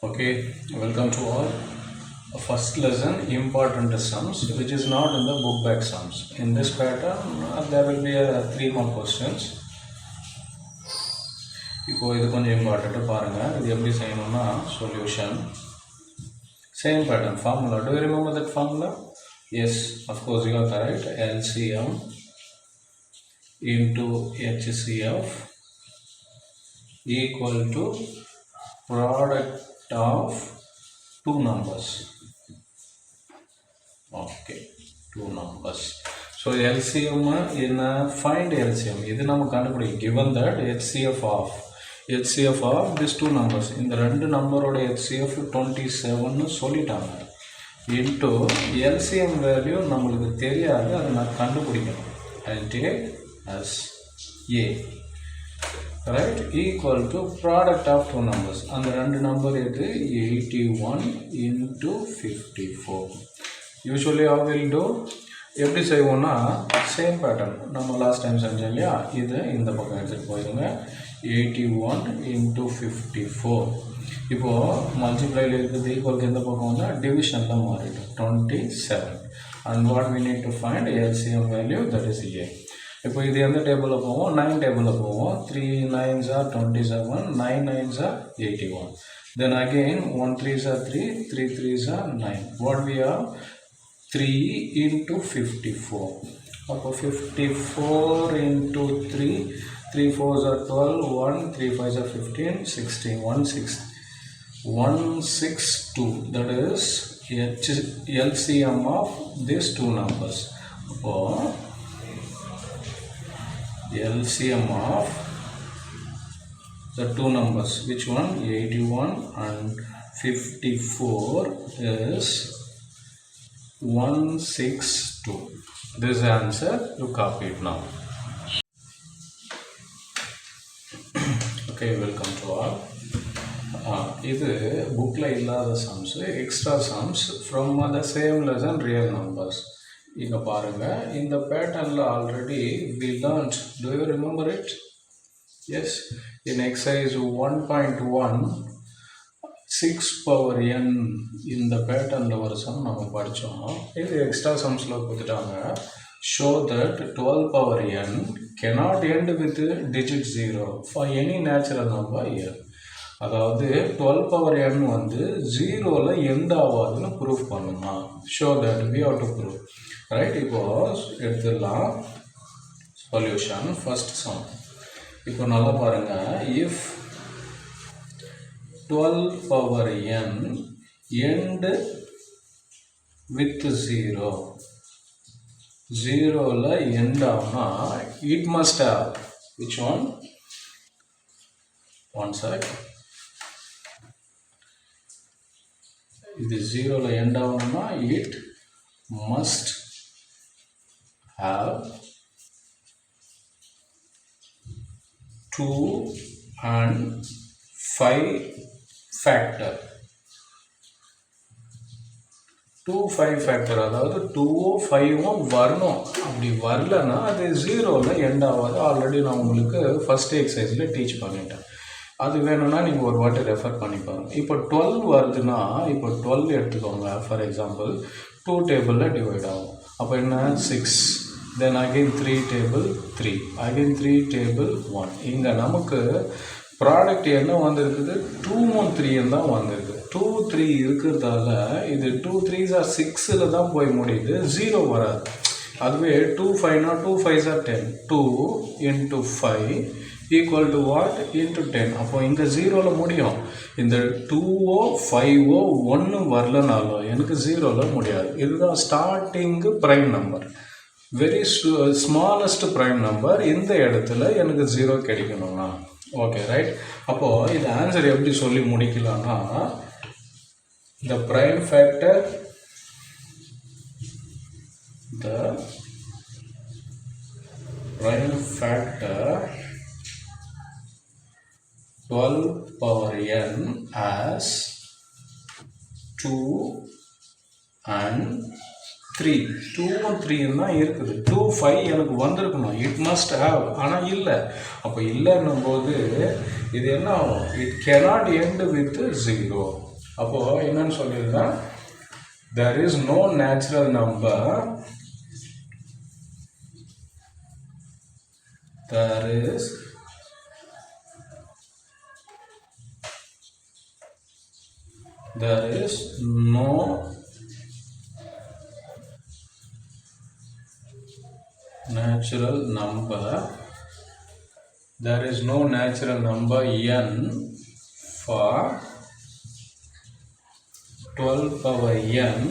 Okay, welcome to all. First lesson, important sums, which is not in the book back sums. In this pattern, there will be three more questions. இப்போ இது கொஞ்சம் important பாருங்கள். இது எப்படி செய்யணும்னா solution same pattern formula. Do you remember that formula? Yes, of course you are correct. LCM into HCF equal to product of two numbers. Okay, two numbers. So LCM in find LCM. இது நம்ம கண்டுபிடிக்கும். Given that HCF of these two numbers. இந்த ரெண்டு நம்பரோட HCF 27 சொல்லிட்டாங்க. Into LCM value நம்மளுக்கு தெரியாது, அதை நான் கண்டுபிடிக்கணும். I'll take as A. Right, equal to product of two numbers. And the ரெண்டு number is 81 into 54. Usually how will do? எப்படி செய்வோம்னா சேம் பேட்டர்ன் நம்ம லாஸ்ட் டைம் செஞ்சோம் இல்லையா, இது இந்த பக்கம் எடுத்துகிட்டு போயிருங்க. 81 into 54. இப்போது மல்டிப்ளைல இருக்குது ஈக்குவலுக்கு எந்த பக்கம் வந்தால் டிவிஷனில் மாறிடும் 27. And what we need to find LCM value, that is A. இப்போ இது எந்த டேபிளில் போவோம்? 9 டேபிளில் போவோம். 3 9s are 27, 9 9s are 81. Then again 1 3s are 3, 3 3s are 9. What we have? 3 into 54. அப்போ 54 into 3, 3 4s are 12, 1 3 5s are 15, 16, 162. That is LCM of these two numbers. அப்போ LCM of the two numbers, which one? 81 and 54 is 162. This answer you copy it now. Okay, welcome to all. இது புக்கில் இல்லாத sums, extra sums from the same lesson real numbers. இங்கே பாருங்கள், இந்த பேட்டர்னில் already we learned. Do you remember it? Yes, in exercise 1.1 6 power n இந்த பேட்டர்னில் ஒரு சம் நம்ம படித்தோம். இது எக்ஸ்ட்ரா சம்ஸில் கொடுத்துட்டாங்க. Show that 12 power n cannot end with digit 0 for any natural number n. அதாவது 12 power n வந்து 0ல எண்ட் ஆகாதுன்னு ப்ரூஃப் பண்ணணுமா? Show that we have to prove. Right, இப்போ எடுத்துடலாம் சொல்யூஷன். First sum. இப்போ நல்லா பாருங்கள். If 12 power n end with 0, 0ல end ஆகுனா it must have which one? One sec. இது 0ல end ஆகணும்னா it must have 2 and 5 factor. 2 5 factor, அதாவது 2 5 வரணும். அப்படி வரலன்னா அது 0ல எண்ட் ஆகாது. ஆல்ரெடி நான் உங்களுக்கு ஃபர்ஸ்ட் எக்ஸசைஸில் டீச் பண்ணிட்டேன். அது வேணும்னா நீங்கள் ஒரு வாட்டி ரெஃபர் பண்ணிப்பாங்க. இப்போ 12 வருதுன்னா, இப்போ 12 எடுத்துக்கோங்க. ஃபார் எக்ஸாம்பிள் 2 டேபிளில் டிவைட் ஆகும். அப்போ என்ன? 6. Then again 3 table 3, again 3 table 1. இங்கே நமக்கு ப்ராடக்ட் என்ன வந்திருக்குது? 2 3 தான் வந்திருக்கு. 2 3 இருக்கிறதால இது 2 3s are 6ல் தான் போய் முடியுது, 0 வராது. அதுவே 2 5னா 2 5s are 10. 2 into 5 equal to what? Into 10. அப்போ இங்கே 0ல முடியும். இந்த 2ஓ 5ஓ 1 வரலனாலும் எனக்கு 0ல முடியாது. இதுதான் starting prime number, very smallest prime number. இந்த இடத்துல எனக்கு 0 கிடைக்கணும்னா ஓகே, ரைட். அப்போது இந்த ஆன்சர் எப்படி சொல்லி முடிக்கலாம்னா, the prime factor 12 power n as 2 and 3 2 3 தான் இருக்குது 2 5 எனக்கு வந்திருக்கணும் இட் மஸ்ட் ஹேவ் ஆனால் இல்லை அப்போ இல்லைன்னும் போது இது என்ன ஆகும் இட் cannot end with 0 அப்போது என்னன்னு சொல்லியிருந்தேன் there is no natural number there is no natural number there is no natural number n for 12 power n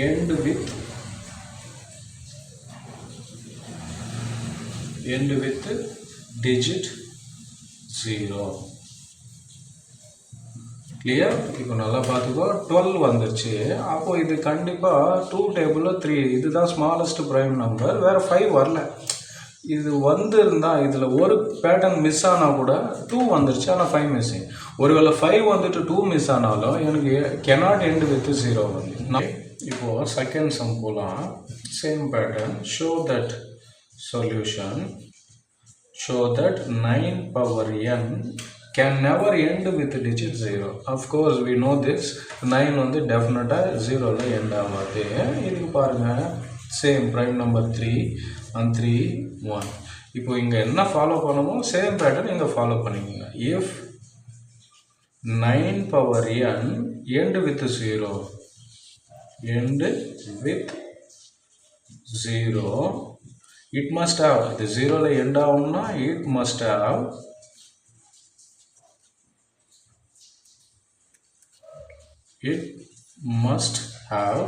end with digit 0 clear இப்போ நல்லா பார்த்துக்கோ 12 வந்துருச்சு அப்போ இது கண்டிப்பாக 2 டேபிளில் 3 இதுதான் ஸ்மாலஸ்ட் ப்ரைம் நம்பர் வேறு 5 வரல இது வந்துருந்தால் இதில் ஒரு பேட்டர்ன் மிஸ் ஆனால் கூட 2 வந்துருச்சு ஆனால் 5 மிஸ்ஸிங் ஒருவேளை 5 வந்துட்டு 2 மிஸ் ஆனாலும் எனக்கு cannot end with 0 வந்து இப்போது செகண்ட் சம் போகலாம் same pattern show that solution show that 9 power n can never end with digit 0 of course we know this 9 வந்து டெஃபினட்டாக 0ல எண்ட் ஆகாது இதுக்கு பாருங்கள் சேம் ப்ரைம் நம்பர் 3 and 3 1 இப்போ இங்கே என்ன ஃபாலோ பண்ணமோ சேம் பேட்டர்ன் இங்கே ஃபாலோ பண்ணிக்கோங்க if 9 power n end with 0 it must have இது 0ல எண்ட் ஆகும்னா it must have it must have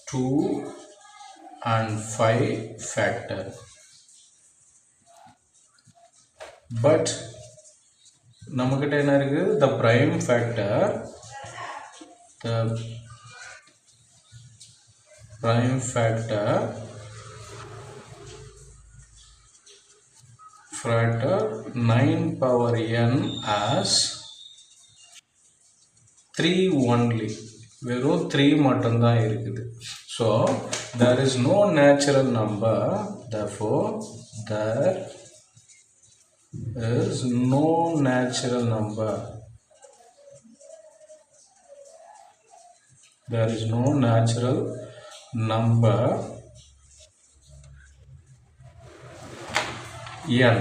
2 and 5 factor but நம்மகிட்ட என்ன இருக்கு the prime factor factor 9 power n as 3 only வெறும் 3 மட்டும்தான் இருக்குது so there is no natural number therefore there is no natural number n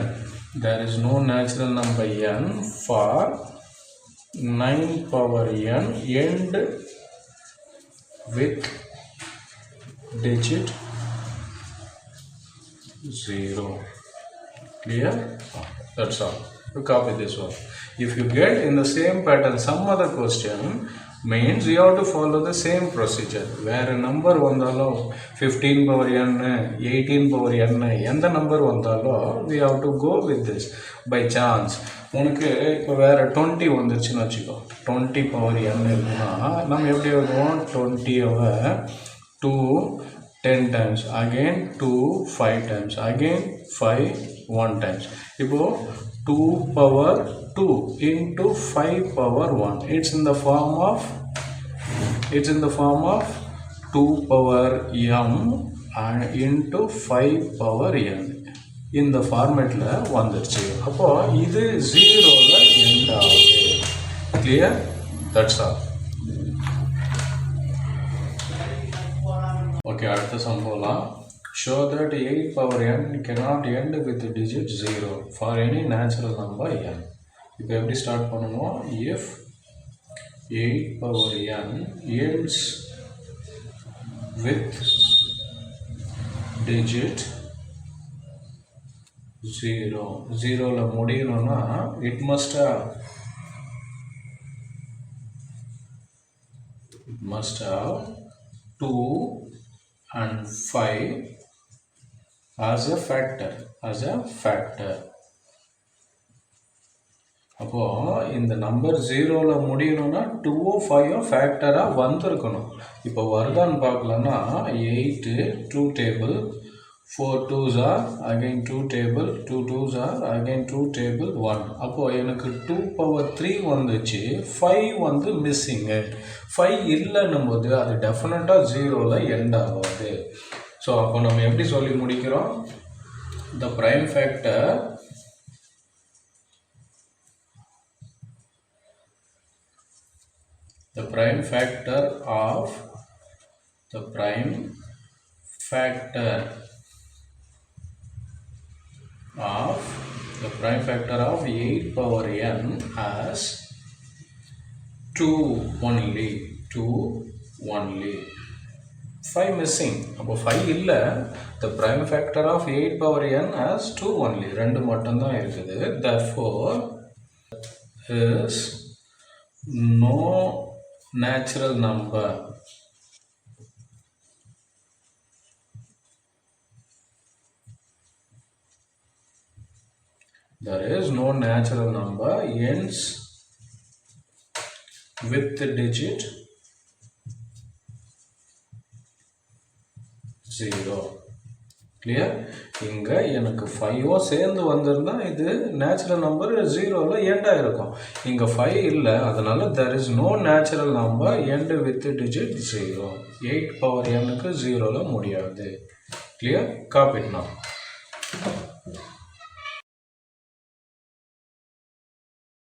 there is no natural number n for 9 power n end with digit 0 clear that's all you copy this one if you get in the same pattern some other question means you have to follow the same procedure வேறு number வந்தாலும் 15 power n 18 power n எந்த number வந்தாலும் we have to go with this by chance உனக்கு இப்போ வேறு 20 வந்துருச்சுன்னு வச்சுக்கோ 20 power n இருக்குன்னா நம்ம எப்படி எழுதுவோம் 20வை 2 10 times again 2 5 times again 5 1 times இப்போது 2 power 2 into 5 power 1 it's in the form of 2 power m and into 5 power n இந்த ஃபார்மேட்டில் வந்துருச்சு அப்போது இது 0ல எண்ட் ஆகுது கிளியர் தட்ஸ் ஆல் ஓகே அடுத்த சம் போகலாம் show that 8 power n cannot end with digit 0 for any natural number n இப்போ எப்படி ஸ்டார்ட் பண்ணுவோம் if 8 power n ends with digit 0 0ல முடியணும்னா it must have 2 and 5 as a factor அப்போ இந்த number 0ல முடியணும்னா 2 5 ஃபேக்டராக வந்திருக்கணும் இப்போ வருதான்னு பார்க்கலன்னா 8 2 table 4 2s are again 2 table, 2 2s are again 2 table 1. அப்போ எனக்கு 2 power 3 வந்துச்சு, 5 வந்து மிஸ்ஸிங்கு. 5 இல்லைன்னும் போது அது டெஃபினட்டாக 0ல எண்ட் ஆகாது. ஸோ அப்போ நம்ம எப்படி சொல்லி முடிக்கிறோம்? The prime factor of 8 power n as 2 only. 5 missing. அப்போ 5 இல்லை. The prime factor of 8 power n as 2 only. 2 மட்டும்தான் இருக்குது. Therefore, is no natural number ends with the digit 0. Clear? இங்கே எனக்கு 5 சேர்ந்து வந்திருந்தா இது நேச்சுரல் நம்பர் 0ல எண்ட் ஆகிருக்கும். இங்கே 5 இல்லை, அதனால there is no natural number end with digit 0. 8 power nக்கு 0ல முடியாது. கிளியர்? Copy now.